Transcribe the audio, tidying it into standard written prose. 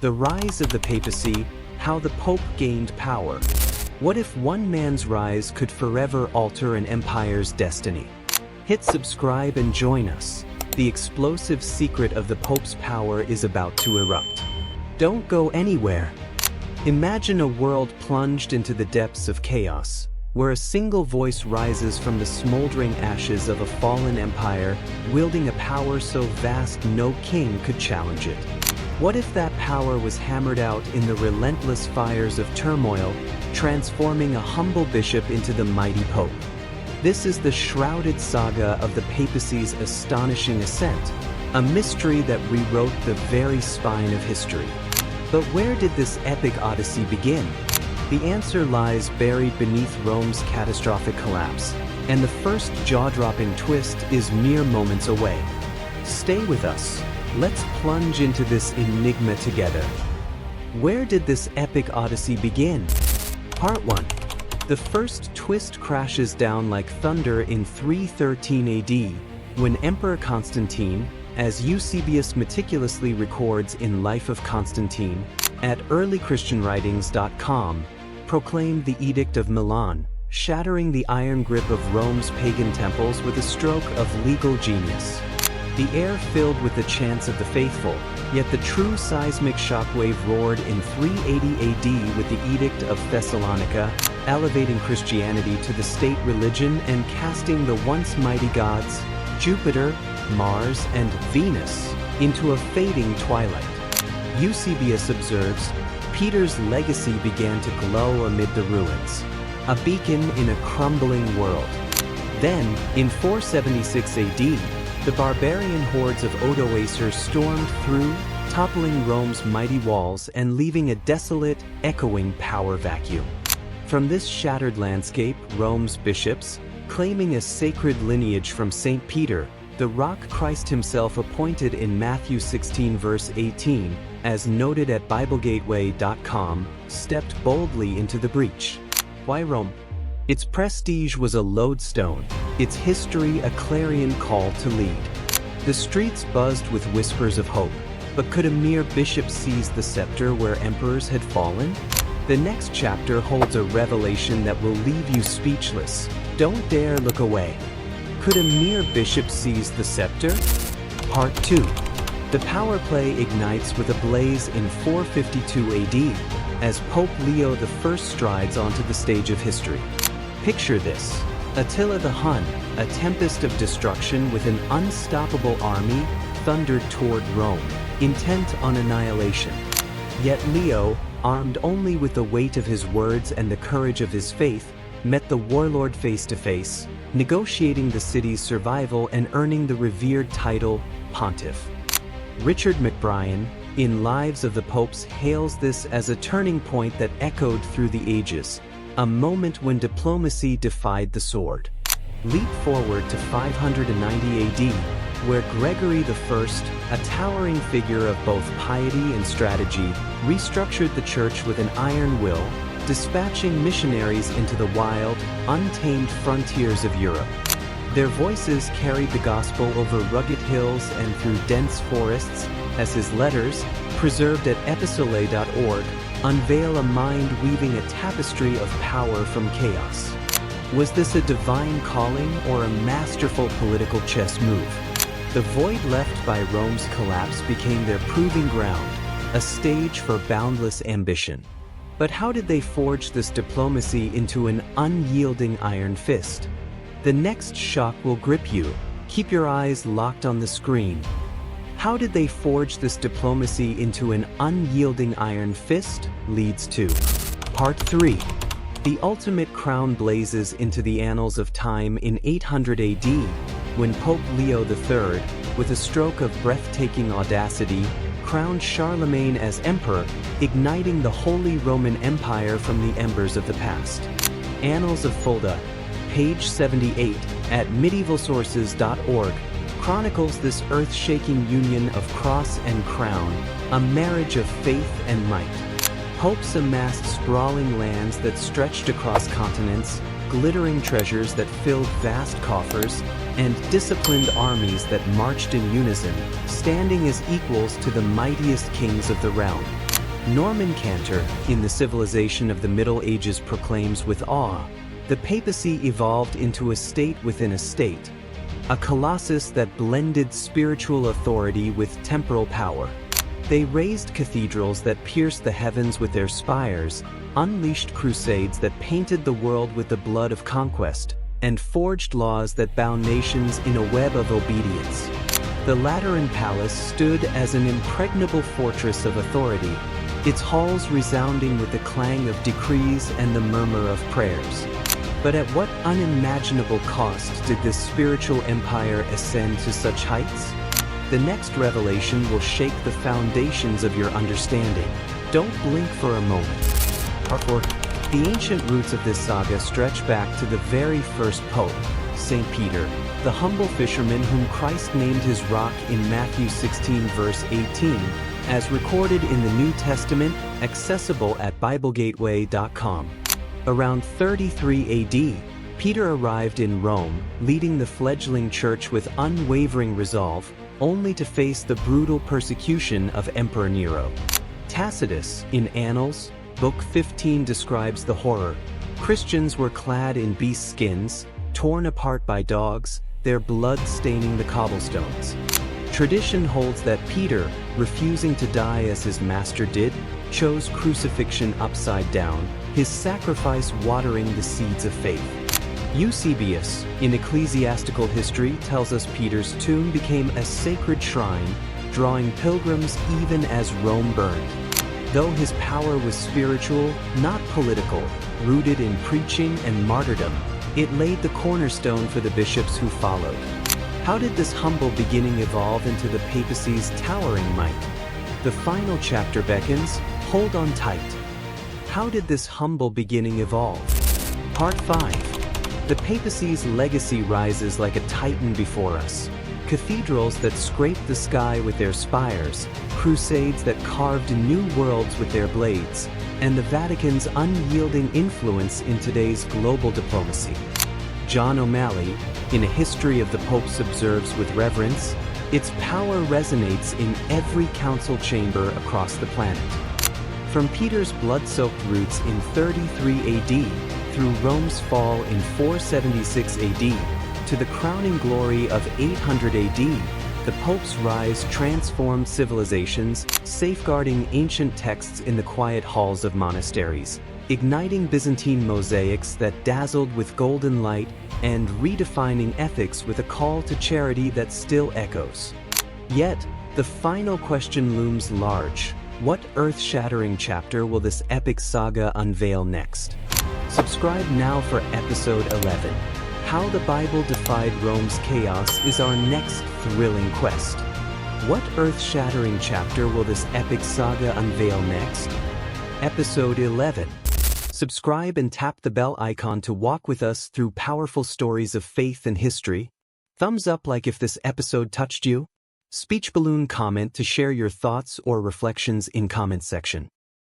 The rise of the papacy, how the Pope gained power. What if one man's rise could forever alter an empire's destiny? Hit subscribe and join us. The explosive secret of the Pope's power is about to erupt. Don't go anywhere. Imagine a world plunged into the depths of chaos, where a single voice rises from the smoldering ashes of a fallen empire, wielding a power so vast no king could challenge it. What if that power was hammered out in the relentless fires of turmoil, transforming a humble bishop into the mighty Pope? This is the shrouded saga of the papacy's astonishing ascent, a mystery that rewrote the very spine of history. But where did this epic odyssey begin? The answer lies buried beneath Rome's catastrophic collapse, and the first jaw-dropping twist is mere moments away. Stay with us. Let's plunge into this enigma together. Where did this epic odyssey begin? Part 1. The first twist crashes down like thunder in 313 AD, when Emperor Constantine, as Eusebius meticulously records in Life of Constantine, at earlychristianwritings.com, proclaimed the Edict of Milan, shattering the iron grip of Rome's pagan temples with a stroke of legal genius. The air filled with the chants of the faithful, yet the true seismic shockwave roared in 380 AD with the Edict of Thessalonica, elevating Christianity to the state religion and casting the once mighty gods, Jupiter, Mars, and Venus, into a fading twilight. Eusebius observes, Peter's legacy began to glow amid the ruins, a beacon in a crumbling world. Then, in 476 AD, the barbarian hordes of Odoacer stormed through, toppling Rome's mighty walls and leaving a desolate, echoing power vacuum. From this shattered landscape, Rome's bishops, claiming a sacred lineage from St. Peter, the rock Christ himself appointed in Matthew 16 verse 18, as noted at BibleGateway.com, stepped boldly into the breach. Why Rome? Its prestige was a lodestone, its history a clarion call to lead. The streets buzzed with whispers of hope, but could a mere bishop seize the scepter where emperors had fallen? The next chapter holds a revelation that will leave you speechless. Don't dare look away. Could a mere bishop seize the scepter? Part 2. The power play ignites with a blaze in 452 AD, as Pope Leo I strides onto the stage of history. Picture this. Attila the Hun, a tempest of destruction with an unstoppable army, thundered toward Rome, intent on annihilation. Yet Leo, armed only with the weight of his words and the courage of his faith, met the warlord face to face, negotiating the city's survival and earning the revered title, Pontiff. Richard McBrien, in Lives of the Popes, hails this as a turning point that echoed through the ages, a moment when diplomacy defied the sword. Leap forward to 590 AD, where Gregory I, a towering figure of both piety and strategy, restructured the church with an iron will, dispatching missionaries into the wild, untamed frontiers of Europe. Their voices carried the gospel over rugged hills and through dense forests, as his letters, preserved at epistolae.org, unveil a mind weaving a tapestry of power from chaos. Was this a divine calling or a masterful political chess move? The void left by Rome's collapse became their proving ground, a stage for boundless ambition. But how did they forge this diplomacy into an unyielding iron fist? The next shock will grip you. Keep your eyes locked on the screen. How did they forge this diplomacy into an unyielding iron fist? Leads to Part 3. The ultimate crown blazes into the annals of time in 800 AD, when Pope Leo III, with a stroke of breathtaking audacity, crowned Charlemagne as emperor, igniting the Holy Roman Empire from the embers of the past. Annals of Fulda, page 78, at medievalsources.org, chronicles this earth-shaking union of cross and crown, a marriage of faith and might. Popes amassed sprawling lands that stretched across continents, glittering treasures that filled vast coffers, and disciplined armies that marched in unison, standing as equals to the mightiest kings of the realm. Norman Cantor, in The Civilization of the Middle Ages, proclaims with awe, "The papacy evolved into a state within a state, a colossus that blended spiritual authority with temporal power. They raised cathedrals that pierced the heavens with their spires, unleashed crusades that painted the world with the blood of conquest, and forged laws that bound nations in a web of obedience. The Lateran Palace stood as an impregnable fortress of authority, its halls resounding with the clang of decrees and the murmur of prayers." But at what unimaginable cost did this spiritual empire ascend to such heights? The next revelation will shake the foundations of your understanding. Don't blink for a moment. Part 4. The ancient roots of this saga stretch back to the very first pope, St. Peter, the humble fisherman whom Christ named his rock in Matthew 16 verse 18, as recorded in the New Testament, accessible at BibleGateway.com. Around 33 AD, Peter arrived in Rome, leading the fledgling church with unwavering resolve, only to face the brutal persecution of Emperor Nero. Tacitus, in Annals, Book 15, describes the horror. Christians were clad in beast skins, torn apart by dogs, their blood staining the cobblestones. Tradition holds that Peter, refusing to die as his master did, chose crucifixion upside down, his sacrifice watering the seeds of faith. Eusebius, in Ecclesiastical History, tells us Peter's tomb became a sacred shrine, drawing pilgrims even as Rome burned. Though his power was spiritual, not political, rooted in preaching and martyrdom, it laid the cornerstone for the bishops who followed. How did this humble beginning evolve into the papacy's towering might? The final chapter beckons. Hold on tight. How did this humble beginning evolve? Part 5. The papacy's legacy rises like a titan before us. Cathedrals that scraped the sky with their spires, crusades that carved new worlds with their blades, and the Vatican's unyielding influence in today's global diplomacy. John O'Malley, in A History of the Popes, observes with reverence, its power resonates in every council chamber across the planet. From Peter's blood-soaked roots in 33 AD, through Rome's fall in 476 AD, to the crowning glory of 800 AD, the Pope's rise transformed civilizations, safeguarding ancient texts in the quiet halls of monasteries, igniting Byzantine mosaics that dazzled with golden light, and redefining ethics with a call to charity that still echoes. Yet, the final question looms large. What earth-shattering chapter will this epic saga unveil next? Subscribe now for episode 11. How the Bible Defied Rome's Chaos is our next thrilling quest. What earth-shattering chapter will this epic saga unveil next? Episode 11. Subscribe and tap the bell icon to walk with us through powerful stories of faith and history. Thumbs up like if this episode touched you. Speech balloon comment to share your thoughts or reflections in comment section.